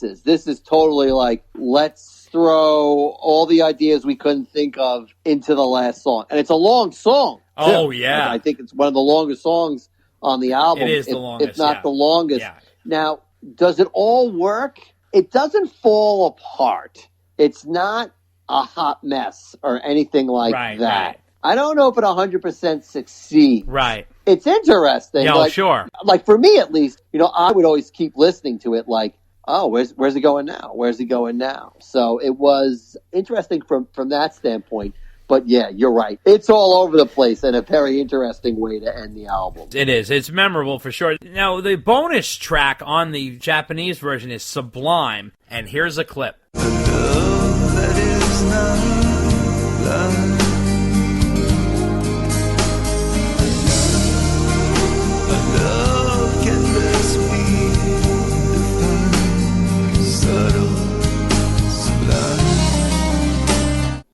This is totally like, let's throw all the ideas we couldn't think of into the last song. And it's a long song. Oh, yeah. Like, I think it's one of the longest songs on the album. It is the longest, if not the longest. Yeah. Now, does it all work? It doesn't fall apart. It's not a hot mess or anything like that. Right. I don't know if it 100% succeeds. Right. It's interesting. Yeah, sure. Like, for me, at least, I would always keep listening to it like, oh, where's it going now? Where's it going now? So it was interesting from that standpoint. But yeah, you're right. It's all over the place and a very interesting way to end the album. It is. It's memorable for sure. Now, the bonus track on the Japanese version is Sublime, and here's a clip. The love that is not love. A love can best be defined, subtle, sublime.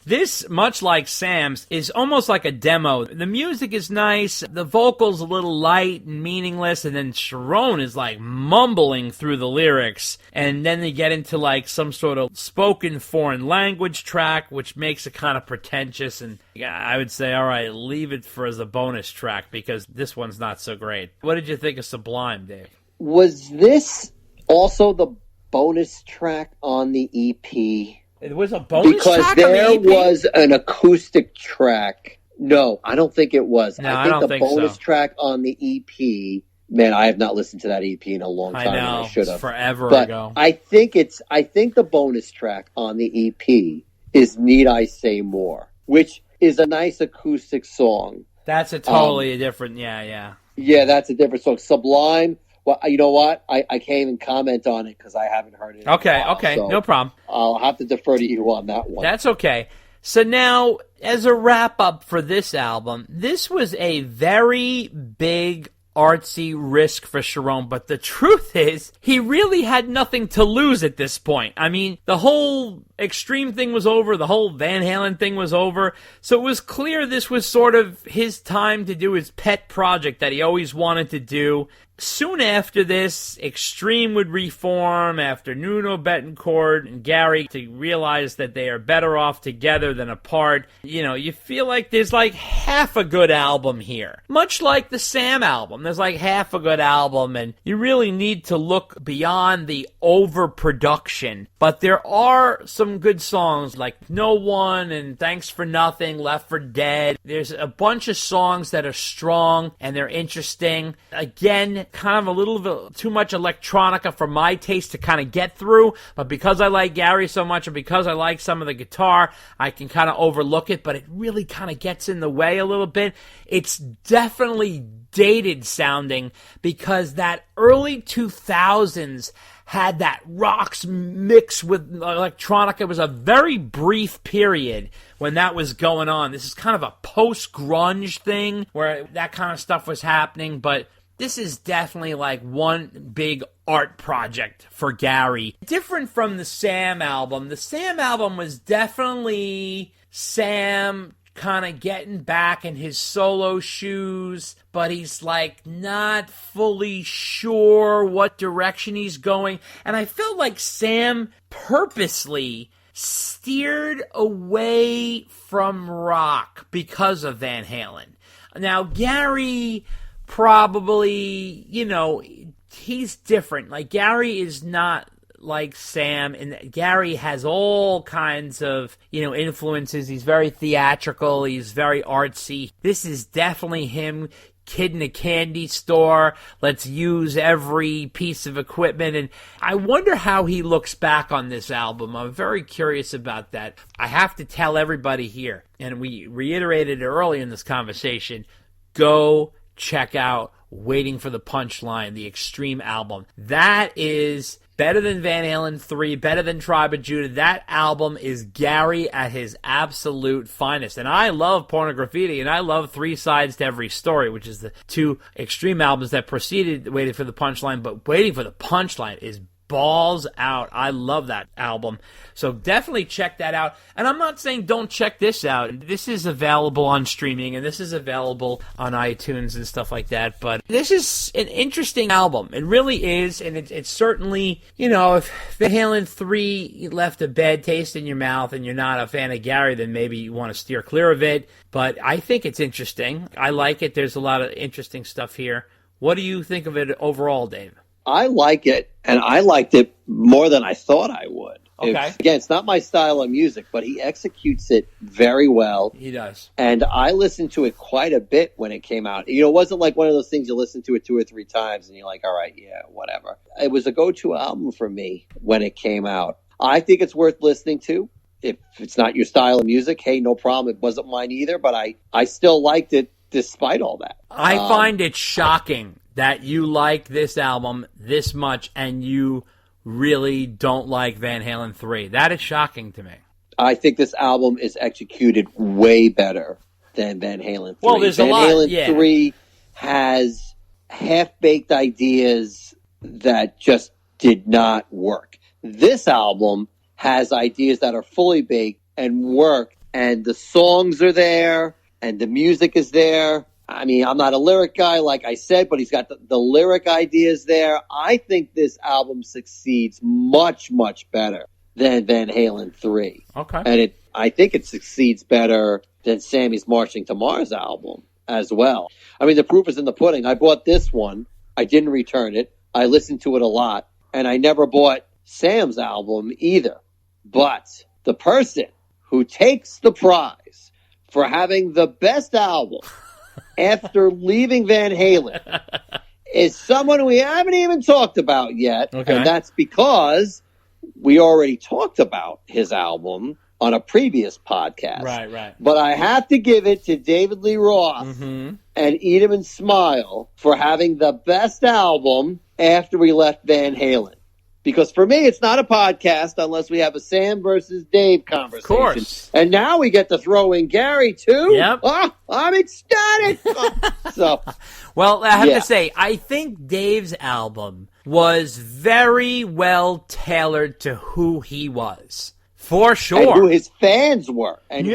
This, much like Sam's, is almost like a demo. The music is nice, the vocals a little light and meaningless, and then Cherone is like mumbling through the lyrics, and then they get into like some sort of spoken foreign language track, which makes it kind of pretentious, and I would say, all right, leave it for as a bonus track, because this one's not so great. What did you think of Sublime, Dave? Was this also the bonus track on the EP? It was a bonus track because on the there EP? was an acoustic track. No, I don't think it was. No, I I think don't the think bonus so. track on the EP. Man, I have not listened to that EP in a long time. I know, and I should it's have. forever but ago. I think the bonus track on the EP is "Need I Say More," which is a nice acoustic song. That's a totally different, yeah. Yeah, that's a different song. Sublime. Well, you know what? I can't even comment on it because I haven't heard it. Okay, so no problem. I'll have to defer to you on that one. That's okay. So now, as a wrap-up for this album, this was a very big, artsy risk for Cherone, but the truth is, he really had nothing to lose at this point. I mean, the whole Extreme thing was over, the whole Van Halen thing was over, so it was clear this was sort of his time to do his pet project that he always wanted to do. Soon after this, Extreme would reform after Nuno Bettencourt and Gary to realize that they are better off together than apart. You feel like there's like half a good album here. Much like the Sam album, there's like half a good album, and you really need to look beyond the overproduction. But there are some good songs like No One and Thanks for Nothing, Left for Dead. There's a bunch of songs that are strong and they're interesting. Again, kind of a little bit too much electronica for my taste to kind of get through, but because I like Gary so much and because I like some of the guitar, I can kind of overlook it, but it really kind of gets in the way a little bit. It's definitely dated sounding because that early 2000s had that rocks mix with electronica. It was a very brief period when that was going on. This is kind of a post-grunge thing where that kind of stuff was happening, but this is definitely like one big art project for Gary. Different from the Sam album. The Sam album was definitely Sam kind of getting back in his solo shoes, but he's like not fully sure what direction he's going. And I felt like Sam purposely steered away from rock because of Van Halen. Now, Gary probably, he's different. Like, Gary is not like Sam, and Gary has all kinds of, influences. He's very theatrical. He's very artsy. This is definitely him, kid in a candy store. Let's use every piece of equipment. And I wonder how he looks back on this album. I'm very curious about that. I have to tell everybody here, and we reiterated it early in this conversation, go check out Waiting for the Punchline, the Extreme album. That is better than Van Halen 3, better than Tribe of Judah. That album is Gary at his absolute finest. And I love Porno Graffiti, and I love Three Sides to Every Story, which is the two Extreme albums that preceded Waiting for the Punchline. But Waiting for the Punchline is balls out. I love that album. So definitely check that out. And I'm not saying don't check this out. This is available on streaming, and this is available on iTunes and stuff like that. But this is an interesting album. It really is. And it's certainly, if Van Halen 3 left a bad taste in your mouth and you're not a fan of Gary, then maybe you want to steer clear of it. But I think it's interesting. I like it. There's a lot of interesting stuff here. What do you think of it overall, Dave? I like it, and I liked it more than I thought I would. Okay. Again, it's not my style of music, but he executes it very well. He does. And I listened to it quite a bit when it came out. It wasn't like one of those things you listen to it 2 or 3 times and you're like, all right, yeah, whatever. It was a go-to album for me when it came out. I think it's worth listening to. If it's not your style of music, hey, no problem. It wasn't mine either, but I still liked it despite all that. I find it shocking that you like this album this much and you really don't like Van Halen 3. That is shocking to me. I think this album is executed way better than Van Halen 3. Well, there's Van a lot. Halen 3 has half-baked ideas that just did not work. This album has ideas that are fully baked and work, and the songs are there, and the music is there. I mean, I'm not a lyric guy, like I said, but he's got the lyric ideas there. I think this album succeeds much, much better than Van Halen 3. Okay. And I think it succeeds better than Sammy's Marching to Mars album as well. I mean, the proof is in the pudding. I bought this one. I didn't return it. I listened to it a lot. And I never bought Sam's album either. But the person who takes the prize for having the best album after leaving Van Halen is someone we haven't even talked about yet. Okay. And that's because we already talked about his album on a previous podcast. Right. But I have to give it to David Lee Roth and Eat 'Em and Smile for having the best album after we left Van Halen. Because for me, it's not a podcast unless we have a Sam versus Dave conversation. Of course. And now we get to throw in Gary, too. Yep. Oh, I'm ecstatic. Well, I have to say, I think Dave's album was very well tailored to who he was. For sure. And who his fans were. And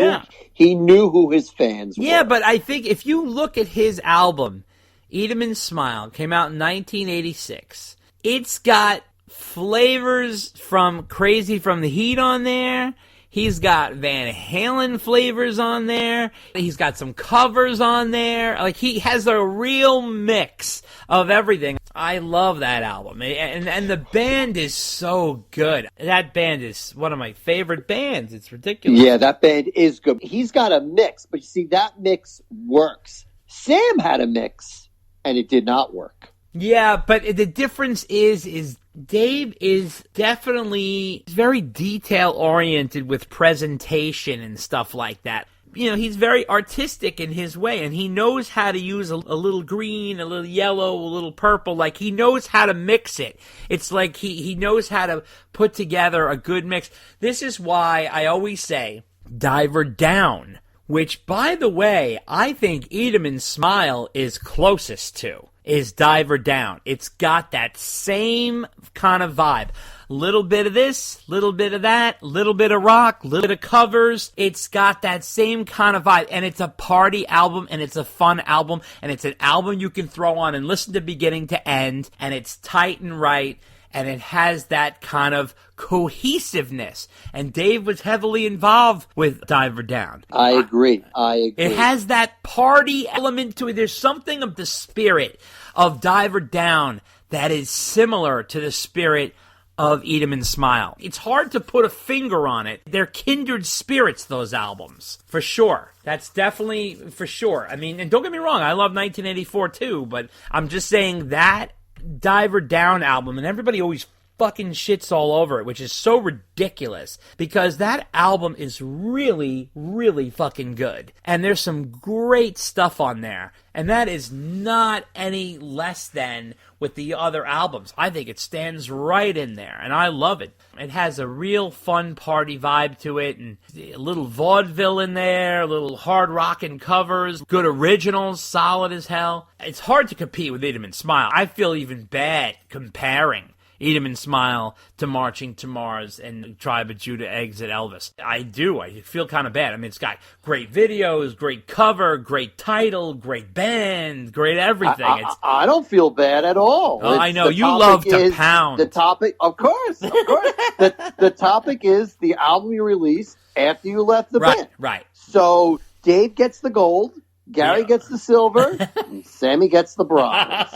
he knew who his fans were. Yeah, but I think if you look at his album, Eat 'Em and Smile, came out in 1986. It's got flavors from Crazy from the Heat on there. He's got Van Halen flavors on there. He's got some covers on there. Like, he has a real mix of everything. I love that album. And the band is so good. That band is one of my favorite bands. It's ridiculous. Yeah, that band is good. He's got a mix, but you see, that mix works. Sam had a mix, and it did not work. Yeah, but the difference is Dave is definitely very detail-oriented with presentation and stuff like that. He's very artistic in his way, and he knows how to use a little green, a little yellow, a little purple. Like, he knows how to mix it. It's like he knows how to put together a good mix. This is why I always say Diver Down, which, by the way, I think Eat 'Em and Smile is closest to. Is Diver Down. It's got that same kind of vibe. Little bit of this, little bit of that, little bit of rock, little bit of covers. It's got that same kind of vibe. And it's a party album, and it's a fun album, and it's an album you can throw on and listen to beginning to end, and it's tight and right, and it has that kind of cohesiveness. And Dave was heavily involved with Diver Down. I agree. It has that party element to it. There's something of the spirit of Diver Down that is similar to the spirit of Eat 'Em and Smile. It's hard to put a finger on it. They're kindred spirits, those albums, for sure. That's definitely for sure. I mean, and don't get me wrong, I love 1984 too, but I'm just saying that Diver Down album, and everybody always fucking shits all over it, which is so ridiculous, because that album is really, really fucking good. And there's some great stuff on there. And that is not any less than with the other albums. I think it stands right in there, and I love it. It has a real fun party vibe to it, and a little vaudeville in there, a little hard rockin' covers, good originals, solid as hell. It's hard to compete with Eat 'Em and Smile. I feel even bad comparing Eat 'Em and Smile to Marching to Mars and Tribe of Judah exit Elvis. I do. I feel kind of bad. I mean, it's got great videos, great cover, great title, great band, great everything. I don't feel bad at all. Oh, I know. You love to pound. The topic, of course. The topic is the album you released after you left the band. Right. So Dave gets the gold. Gary gets the silver, and Sammy gets the bronze.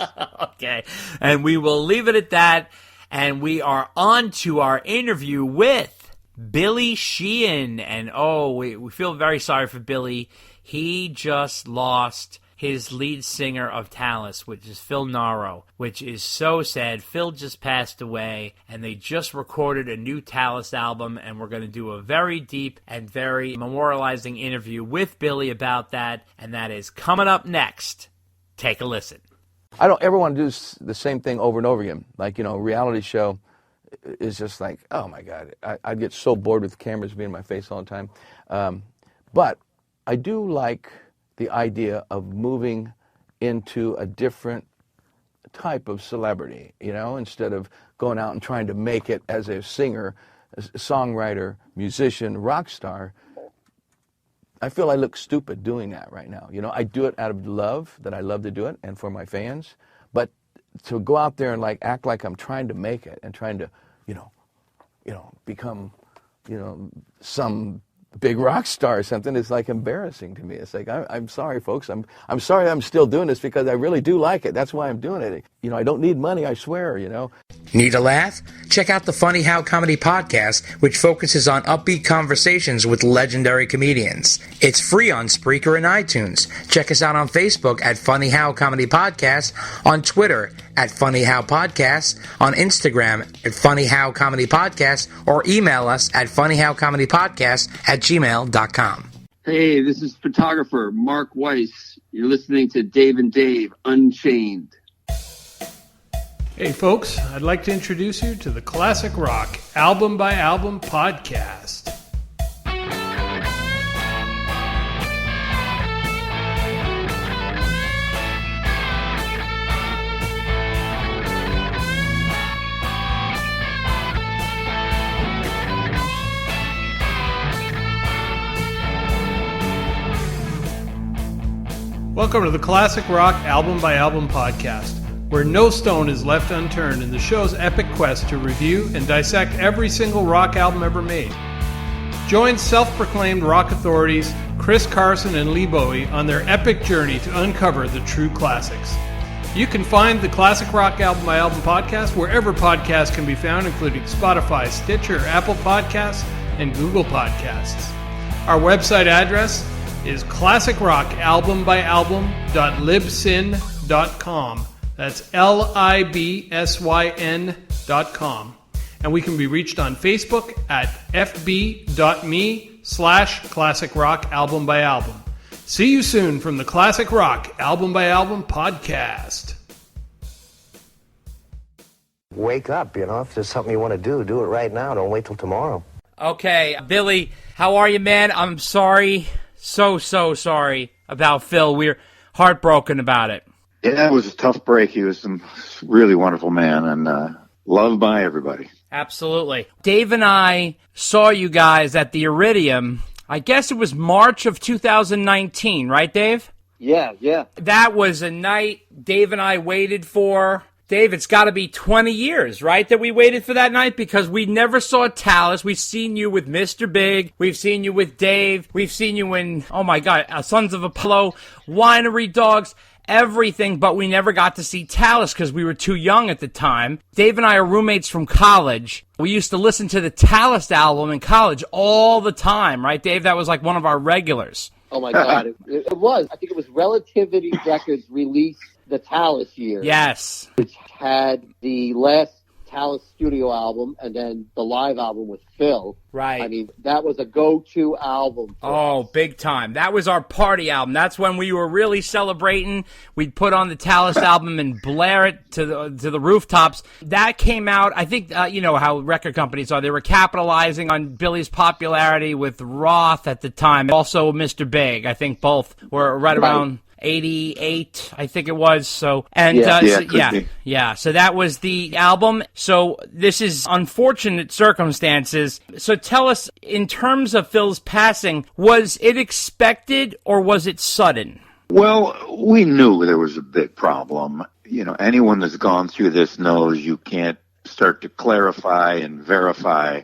Okay, and we will leave it at that, and we are on to our interview with Billy Sheehan, and we feel very sorry for Billy. He just lost his lead singer of Talas, which is Phil Naro, which is so sad. Phil just passed away, and they just recorded a new Talas album, and we're going to do a very deep and very memorializing interview with Billy about that, and that is coming up next. Take a listen. I don't ever want to do the same thing over and over again. Like, a reality show is just like, oh my God, I'd get so bored with cameras being in my face all the time. But I do like the idea of moving into a different type of celebrity, instead of going out and trying to make it as a singer, a songwriter, musician, rock star. I feel I look stupid doing that right now. I do it out of love, that I love to do it, and for my fans. But to go out there and act like I'm trying to make it and trying to, become, some big rock star or something is embarrassing to me. It's like, I'm sorry, folks. I'm sorry I'm still doing this because I really do like it. That's why I'm doing it. I don't need money, I swear, Need a laugh? Check out the Funny How Comedy Podcast, which focuses on upbeat conversations with legendary comedians. It's free on Spreaker and iTunes. Check us out on Facebook at Funny How Comedy Podcast, on Twitter at Funny How Podcast, on Instagram at Funny How Comedy Podcast, or email us at funnyhowcomedypodcast@gmail.com. Hey, this is photographer Mark Weiss. You're listening to Dave and Dave Unchained. Hey folks, I'd like to introduce you to the Classic Rock Album by Album podcast. Welcome to the Classic Rock Album by Album podcast, where no stone is left unturned in the show's epic quest to review and dissect every single rock album ever made. Join self-proclaimed rock authorities Chris Carson and Lee Bowie on their epic journey to uncover the true classics. You can find the Classic Rock Album by Album podcast wherever podcasts can be found, including Spotify, Stitcher, Apple Podcasts, and Google Podcasts. Our website address is classicrockalbumbyalbum.libsyn.com. That's LIBSYN.com. And we can be reached on Facebook at fb.me/Classic Rock Album by Album. See you soon from the Classic Rock Album by Album podcast. Wake up, if there's something you want to do it right now. Don't wait till tomorrow. Okay, Billy, how are you, man? I'm sorry. So sorry about Phil. We're heartbroken about it. Yeah, it was a tough break. He was a really wonderful man and loved by everybody. Absolutely. Dave and I saw you guys at the Iridium. I guess it was March of 2019, right, Dave? Yeah. That was a night Dave and I waited for. Dave, it's got to be 20 years, right, that we waited for that night? Because we never saw Talas. We've seen you with Mr. Big. We've seen you with Dave. We've seen you in, oh my God, Sons of Apollo, Winery Dogs, everything, but we never got to see Talas because we were too young at the time. Dave and I are roommates from college. We used to listen to the Talas album in college all the time, right, Dave? That was like one of our regulars. Oh my God, it was. I think it was Relativity Records released the Talas year. Yes. Which had the last Talas studio album and then the live album with Phil. Right. I mean, that was a go-to album. Oh, big time. That was our party album. That's when we were really celebrating. We'd put on the Talas album and blare it to the rooftops. That came out, I think, you know how record companies are. They were capitalizing on Billy's popularity with Roth at the time. Also Mr. Big. I think both were right around. 88, I think it was. So, and so that was the album. So this is unfortunate circumstances. So tell us, in terms of Phil's passing, was it expected or was it sudden? Well, we knew there was a big problem. You know, anyone that's gone through this knows you can't start to clarify and verify